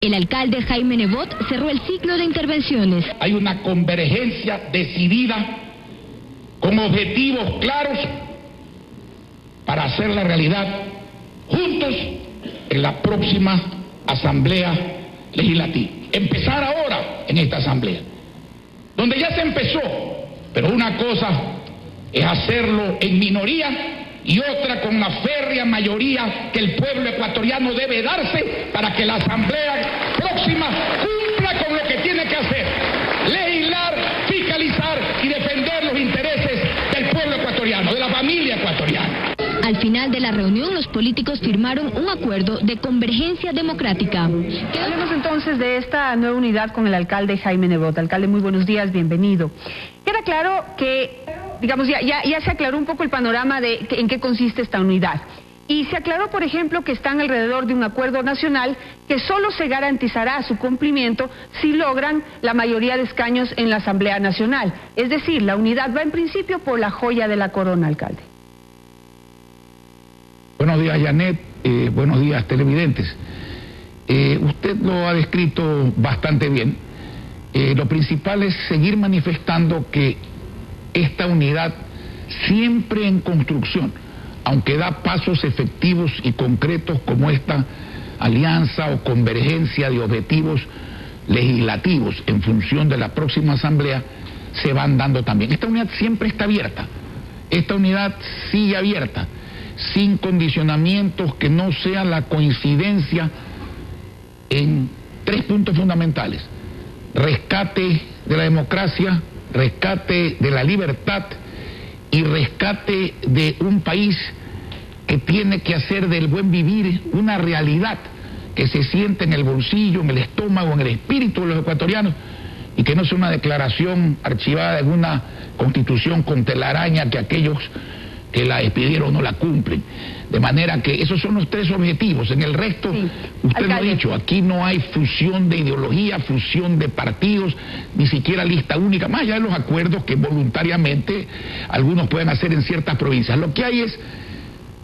El alcalde Jaime Nebot cerró el ciclo de intervenciones. Hay una convergencia decidida, con objetivos claros, para hacer la realidad juntos en la próxima Asamblea Legislativa. Empezar ahora en esta Asamblea, donde ya se empezó, pero una cosa es hacerlo en minoría y otra con la férrea mayoría que el pueblo ecuatoriano debe darse para que la Asamblea próxima cumpla con lo que tiene que hacer: legislar, fiscalizar y defender los intereses del pueblo ecuatoriano, de la familia ecuatoriana. Al final de la reunión, los políticos firmaron un acuerdo de convergencia democrática. Hablemos entonces de esta nueva unidad con el alcalde Jaime Nebot. Alcalde, muy buenos días, bienvenido. Queda claro que, digamos, ya se aclaró un poco el panorama de en qué consiste esta unidad. Y se aclaró, por ejemplo, que están alrededor de un acuerdo nacional que solo se garantizará su cumplimiento si logran la mayoría de escaños en la Asamblea Nacional. Es decir, la unidad va en principio por la joya de la corona, alcalde. Buenos días, Janet. Buenos días, televidentes. Usted lo ha descrito bastante bien. Lo principal es seguir manifestando que esta unidad, siempre en construcción, aunque da pasos efectivos y concretos como esta alianza o convergencia de objetivos legislativos en función de la próxima Asamblea, se van dando también. Esta unidad siempre está abierta. Esta unidad sigue abierta, sin condicionamientos que no sean la coincidencia en 3 puntos fundamentales: rescate de la democracia, rescate de la libertad y rescate de un país que tiene que hacer del buen vivir una realidad que se siente en el bolsillo, en el estómago, en el espíritu de los ecuatorianos, y que no sea una declaración archivada en una constitución con telaraña que aquellos que la expidieron no la cumplen. De manera que esos son los 3 objetivos. En el resto, sí, usted lo ha dicho, aquí no hay fusión de ideología, fusión de partidos, ni siquiera lista única, más allá de los acuerdos que voluntariamente algunos pueden hacer en ciertas provincias. Lo que hay es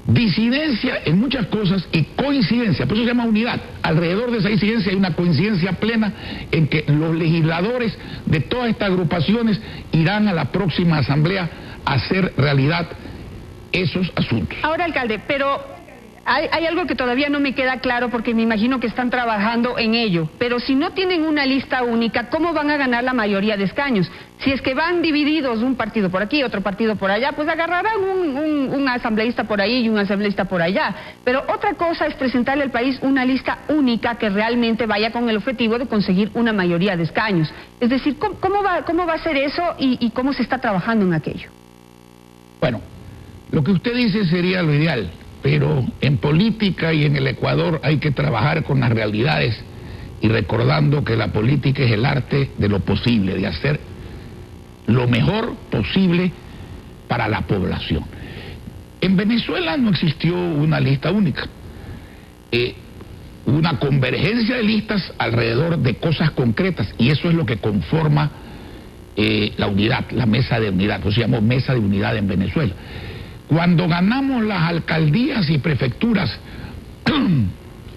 disidencia en muchas cosas y coincidencia, por eso se llama unidad. Alrededor de esa disidencia hay una coincidencia plena en que los legisladores de todas estas agrupaciones irán a la próxima Asamblea a hacer realidad esos asuntos. Ahora, alcalde, pero hay algo que todavía no me queda claro, porque me imagino que están trabajando en ello, pero si no tienen una lista única, ¿cómo van a ganar la mayoría de escaños? Si es que van divididos, un partido por aquí, otro partido por allá, pues agarrarán un asambleísta por ahí y un asambleísta por allá. Pero otra cosa es presentarle al país una lista única que realmente vaya con el objetivo de conseguir una mayoría de escaños. Es decir, ¿cómo va a ser eso y cómo se está trabajando en aquello? Bueno, lo que usted dice sería lo ideal, pero en política y en el Ecuador hay que trabajar con las realidades y recordando que la política es el arte de lo posible, de hacer lo mejor posible para la población. En Venezuela no existió una lista única, una convergencia de listas alrededor de cosas concretas, y eso es lo que conforma la unidad, la mesa de unidad, pues se llama mesa de unidad en Venezuela. Cuando ganamos las alcaldías y prefecturas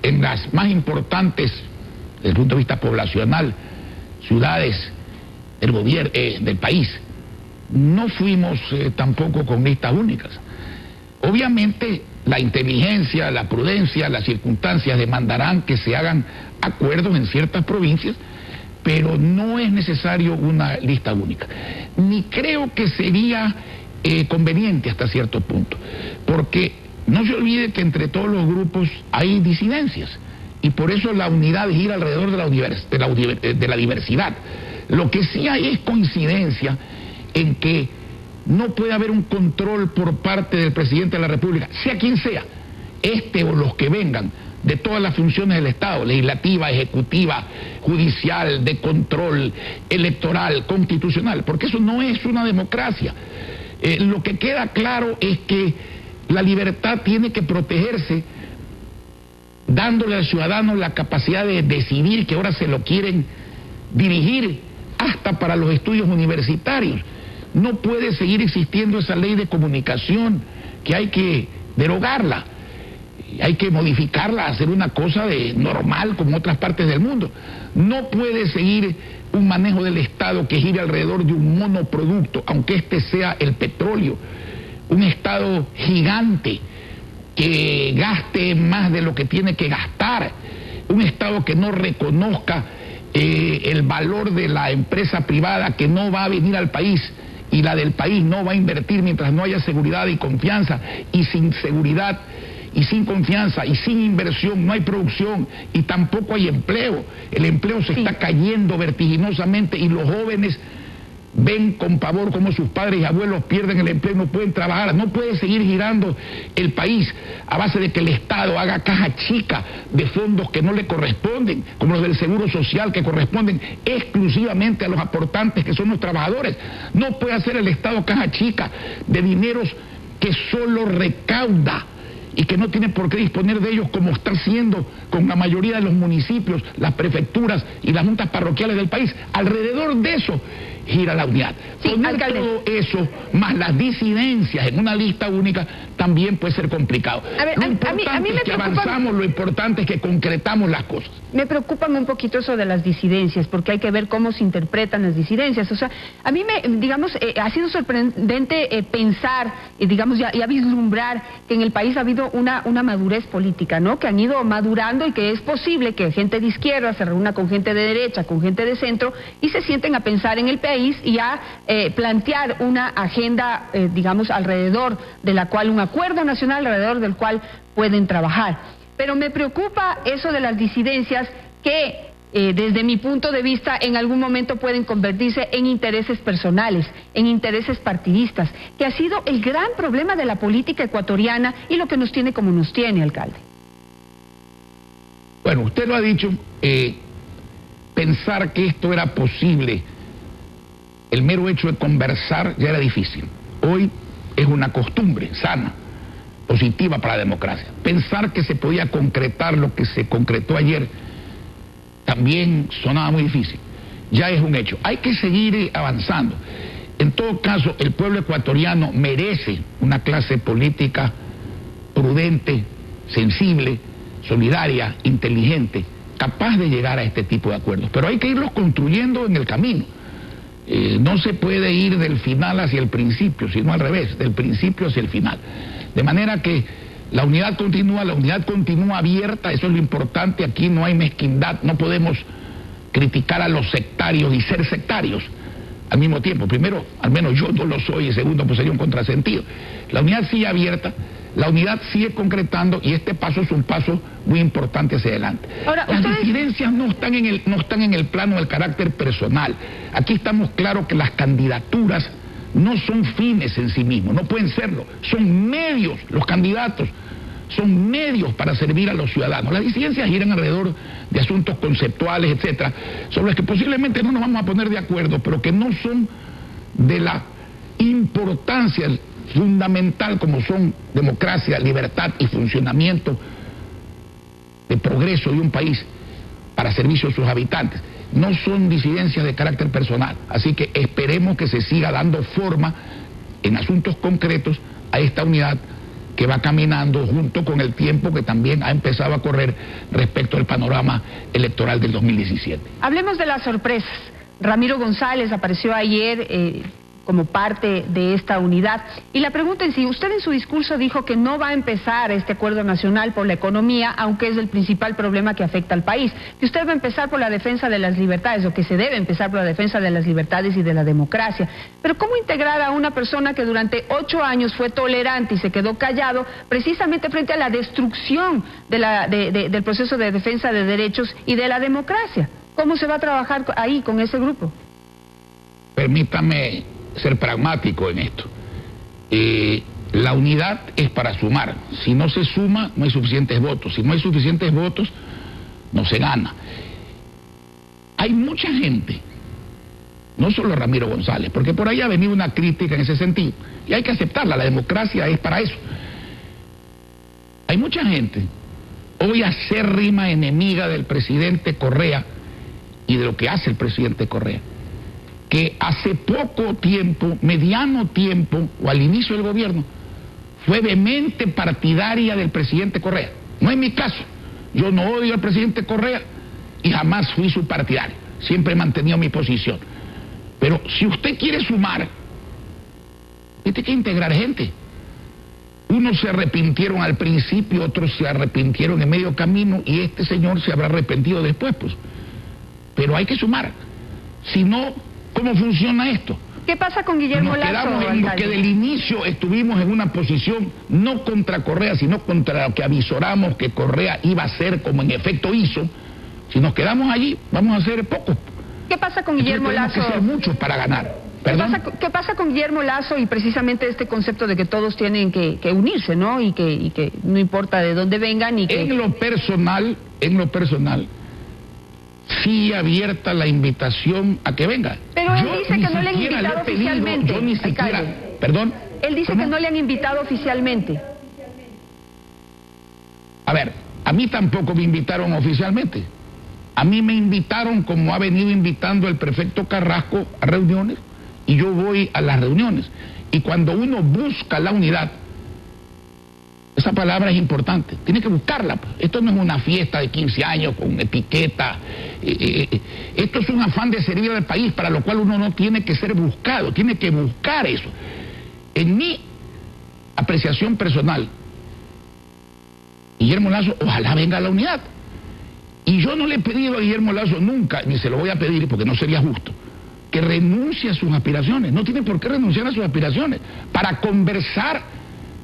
en las más importantes desde el punto de vista poblacional ciudades del gobierno del país, no fuimos tampoco con listas únicas. Obviamente la inteligencia, la prudencia, las circunstancias demandarán que se hagan acuerdos en ciertas provincias, pero no es necesario una lista única. Ni creo que sería conveniente hasta cierto punto, porque no se olvide que entre todos los grupos hay disidencias, y por eso la unidad gira alrededor de la diversidad. Lo que sí hay es coincidencia en que no puede haber un control por parte del presidente de la República, sea quien sea, este o los que vengan, de todas las funciones del Estado: legislativa, ejecutiva, judicial, de control, electoral, constitucional, porque eso no es una democracia. Lo que queda claro es que la libertad tiene que protegerse, dándole al ciudadano la capacidad de decidir, que ahora se lo quieren dirigir hasta para los estudios universitarios. No puede seguir existiendo esa ley de comunicación, que hay que derogarla. hay que modificarla, hacer una cosa normal como otras partes del mundo. No puede seguir un manejo del Estado que gire alrededor de un monoproducto, aunque este sea el petróleo. Un Estado gigante que gaste más de lo que tiene que gastar. Un Estado que no reconozca el valor de la empresa privada que no va a venir al país, y la del país no va a invertir mientras no haya seguridad y confianza. Y sin seguridad y sin confianza y sin inversión no hay producción y tampoco hay empleo. El empleo se está cayendo vertiginosamente y los jóvenes ven con pavor cómo sus padres y abuelos pierden el empleo y no pueden trabajar. No puede seguir girando el país a base de que el Estado haga caja chica de fondos que no le corresponden, como los del Seguro Social, que corresponden exclusivamente a los aportantes, que son los trabajadores. No puede hacer el Estado caja chica de dineros que solo recauda y que no tiene por qué disponer de ellos, como está haciendo con la mayoría de los municipios, las prefecturas y las juntas parroquiales del país. Alrededor de eso gira la unidad. Sí, poner alcalde. todo eso, más las disidencias en una lista única, también puede ser complicado. A ver, Lo a mí importante me es que preocupa... avanzamos, lo importante es que concretamos las cosas. Me preocupan un poquito eso de las disidencias, porque hay que ver cómo se interpretan las disidencias. O sea, a mí ha sido sorprendente pensar, digamos, ya vislumbrar que en el país ha habido una madurez política, ¿no? Que han ido madurando y que es posible que gente de izquierda se reúna con gente de derecha, con gente de centro, y se sienten a pensar en el país y a plantear una agenda, digamos, alrededor de la cual, un acuerdo nacional alrededor del cual pueden trabajar. Pero me preocupa eso de las disidencias que, desde mi punto de vista, en algún momento pueden convertirse en intereses personales, en intereses partidistas, que ha sido el gran problema de la política ecuatoriana y lo que nos tiene como nos tiene, alcalde. Bueno, usted lo ha dicho, pensar que esto era posible, el mero hecho de conversar ya era difícil. Hoy es una costumbre sana, positiva para la democracia. Pensar que se podía concretar lo que se concretó ayer también sonaba muy difícil. Ya es un hecho. Hay que seguir avanzando. En todo caso, el pueblo ecuatoriano merece una clase política prudente, sensible, solidaria, inteligente, capaz de llegar a este tipo de acuerdos. Pero hay que irlos construyendo en el camino. No se puede ir del final hacia el principio, sino al revés, del principio hacia el final. De manera que la unidad continúa abierta, eso es lo importante. Aquí no hay mezquindad, no podemos criticar a los sectarios y ser sectarios al mismo tiempo. Primero, al menos yo no lo soy, y segundo, pues sería un contrasentido. La unidad sigue abierta, la unidad sigue concretando, y este paso es un paso muy importante hacia adelante. Ahora, las disidencias no están en el plano del carácter personal. Aquí estamos claros que las candidaturas no son fines en sí mismos, no pueden serlo, son medios. Los candidatos son medios para servir a los ciudadanos. Las disidencias giran alrededor de asuntos conceptuales, etcétera, sobre los que posiblemente no nos vamos a poner de acuerdo, pero que no son de la importancia fundamental como son democracia, libertad y funcionamiento de progreso de un país para servicio a sus habitantes. No son disidencias de carácter personal, así que esperemos que se siga dando forma en asuntos concretos a esta unidad que va caminando junto con el tiempo que también ha empezado a correr respecto al panorama electoral del 2017. Hablemos de las sorpresas. Ramiro González apareció ayer como parte de esta unidad. Y la pregunta en sí, usted en su discurso dijo que no va a empezar este acuerdo nacional por la economía, aunque es el principal problema que afecta al país. Que usted va a empezar por la defensa de las libertades, o que se debe empezar por la defensa de las libertades y de la democracia. Pero ¿cómo integrar a una persona que durante 8 años fue tolerante y se quedó callado precisamente frente a la destrucción del proceso de defensa de derechos y de la democracia? ¿Cómo se va a trabajar ahí con ese grupo? Permítame ser pragmático en esto. La unidad es para sumar. Si no se suma, no hay suficientes votos. Si no hay suficientes votos, no se gana. Hay mucha gente, no solo Ramiro González, porque por ahí ha venido una crítica en ese sentido, y hay que aceptarla, la democracia es para eso. Hay mucha gente hoy acérrima enemiga del presidente Correa y de lo que hace el presidente Correa, que hace poco tiempo, mediano tiempo, o al inicio del gobierno, fue vehemente partidaria del presidente Correa. No es mi caso. Yo no odio al presidente Correa y jamás fui su partidario. Siempre he mantenido mi posición. Pero si usted quiere sumar, tiene que integrar gente. Unos se arrepintieron al principio, otros se arrepintieron en medio camino y este señor se habrá arrepentido después, pues. Pero hay que sumar. Si no, ¿cómo funciona esto? ¿Qué pasa con Guillermo Lasso? Nos quedamos en lo que del inicio estuvimos en una posición no contra Correa, sino contra lo que avisoramos que Correa iba a hacer, como en efecto hizo. Si nos quedamos allí, vamos a hacer poco. ¿Qué pasa con Guillermo Lasso? Tenemos que ser muchos para ganar. ¿Qué pasa con Guillermo Lasso y precisamente este concepto de que todos tienen que unirse, ¿no? Y que no importa de dónde vengan y que... En lo personal, sí abierta la invitación a que venga. Pero él dice que no le han invitado oficialmente. Yo ni siquiera, perdón. Él dice que no le han invitado oficialmente. A ver, a mí tampoco me invitaron oficialmente. A mí me invitaron como ha venido invitando el prefecto Carrasco a reuniones y yo voy a las reuniones. Y cuando uno busca la unidad, esa palabra es importante, tiene que buscarla. Esto no es una fiesta de 15 años con etiqueta. Esto es un afán de servir al país, para lo cual uno no tiene que ser buscado, tiene que buscar eso. En mi apreciación personal, Guillermo Lasso, ojalá venga a la unidad. Y yo no le he pedido a Guillermo Lasso nunca, ni se lo voy a pedir porque no sería justo, que renuncie a sus aspiraciones. No tiene por qué renunciar a sus aspiraciones. Para conversar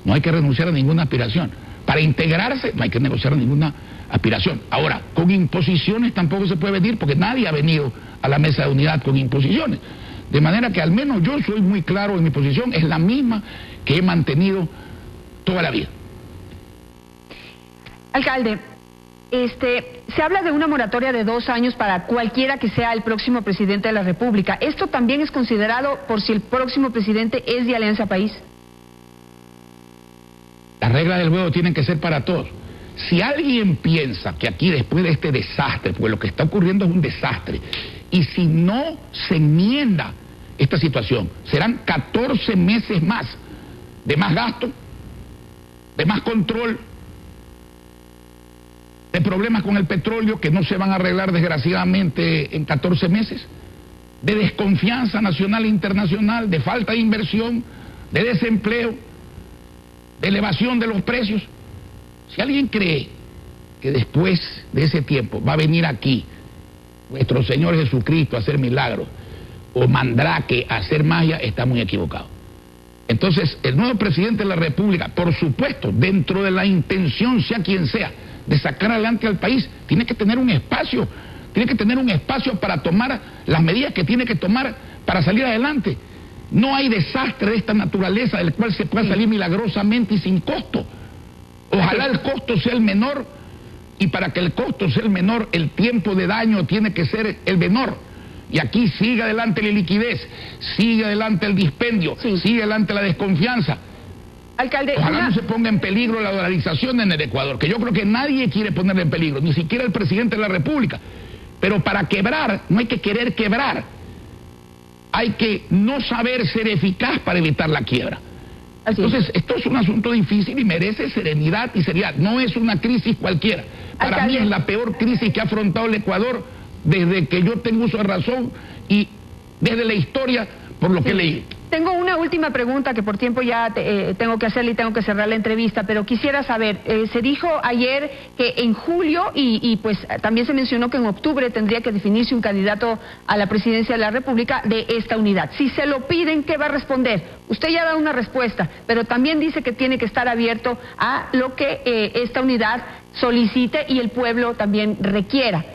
no hay que renunciar a ninguna aspiración. Para integrarse no hay que negociar a ninguna aspiración. Ahora, con imposiciones tampoco se puede venir porque nadie ha venido a la mesa de unidad con imposiciones. De manera que al menos yo soy muy claro en mi posición, es la misma que he mantenido toda la vida. Alcalde, se habla de una moratoria de 2 años para cualquiera que sea el próximo presidente de la República. ¿Esto también es considerado por si el próximo presidente es de Alianza País? Las reglas del juego tienen que ser para todos. Si alguien piensa que aquí después de este desastre, porque lo que está ocurriendo es un desastre, y si no se enmienda esta situación, serán 14 meses más de más gasto, de más control, de problemas con el petróleo que no se van a arreglar desgraciadamente en 14 meses, de desconfianza nacional e internacional, de falta de inversión, de desempleo, de elevación de los precios. Si alguien cree que después de ese tiempo va a venir aquí nuestro Señor Jesucristo a hacer milagros o Mandrake a hacer magia, está muy equivocado. Entonces, el nuevo presidente de la República, por supuesto, dentro de la intención, sea quien sea, de sacar adelante al país, tiene que tener un espacio para tomar las medidas que tiene que tomar para salir adelante. No hay desastre de esta naturaleza del cual se pueda salir milagrosamente y sin costo. Ojalá el costo sea el menor, y para que el costo sea el menor, el tiempo de daño tiene que ser el menor. Y aquí sigue adelante la liquidez, sigue adelante el dispendio, sigue adelante la desconfianza. Alcalde, ojalá no se ponga en peligro la dolarización en el Ecuador, que yo creo que nadie quiere ponerla en peligro, ni siquiera el presidente de la República. Pero para quebrar, no hay que querer quebrar. Hay que no saber ser eficaz para evitar la quiebra. Entonces, esto es un asunto difícil y merece serenidad y seriedad. No es una crisis cualquiera. Para mí es la peor crisis que ha afrontado el Ecuador desde que yo tengo uso de razón y desde la historia, por lo que leí. Tengo una última pregunta que por tiempo ya tengo que hacerle y tengo que cerrar la entrevista, pero quisiera saber, se dijo ayer que en julio y pues también se mencionó que en octubre tendría que definirse un candidato a la presidencia de la República de esta unidad. Si se lo piden, ¿qué va a responder? Usted ya da una respuesta, pero también dice que tiene que estar abierto a lo que esta unidad solicite y el pueblo también requiera.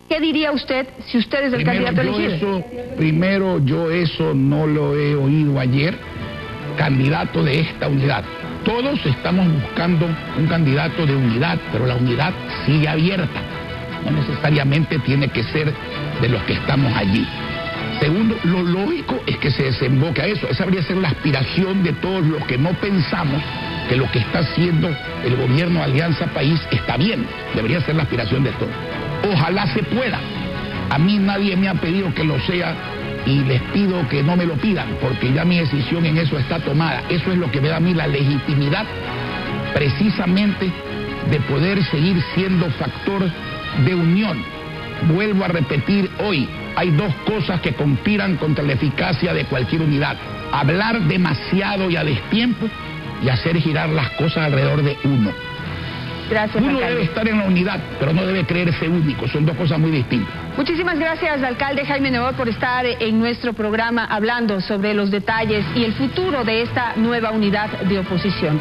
¿Qué diría usted si usted es el candidato elegido? Primero, yo eso no lo he oído ayer, candidato de esta unidad. Todos estamos buscando un candidato de unidad, pero la unidad sigue abierta. No necesariamente tiene que ser de los que estamos allí. Segundo, lo lógico es que se desemboque a eso. Esa debería ser la aspiración de todos los que no pensamos que lo que está haciendo el gobierno de Alianza País está bien. Debería ser la aspiración de todos. Ojalá se pueda. A mí nadie me ha pedido que lo sea y les pido que no me lo pidan, porque ya mi decisión en eso está tomada. Eso es lo que me da a mí la legitimidad precisamente de poder seguir siendo factor de unión. Vuelvo a repetir hoy, hay dos cosas que conspiran contra la eficacia de cualquier unidad: hablar demasiado y a destiempo, y hacer girar las cosas alrededor de uno. Gracias, Uno alcalde. debe estar en la unidad, pero no debe creerse único. Son dos cosas muy distintas. Muchísimas gracias, alcalde Jaime Nebot, por estar en nuestro programa hablando sobre los detalles y el futuro de esta nueva unidad de oposición.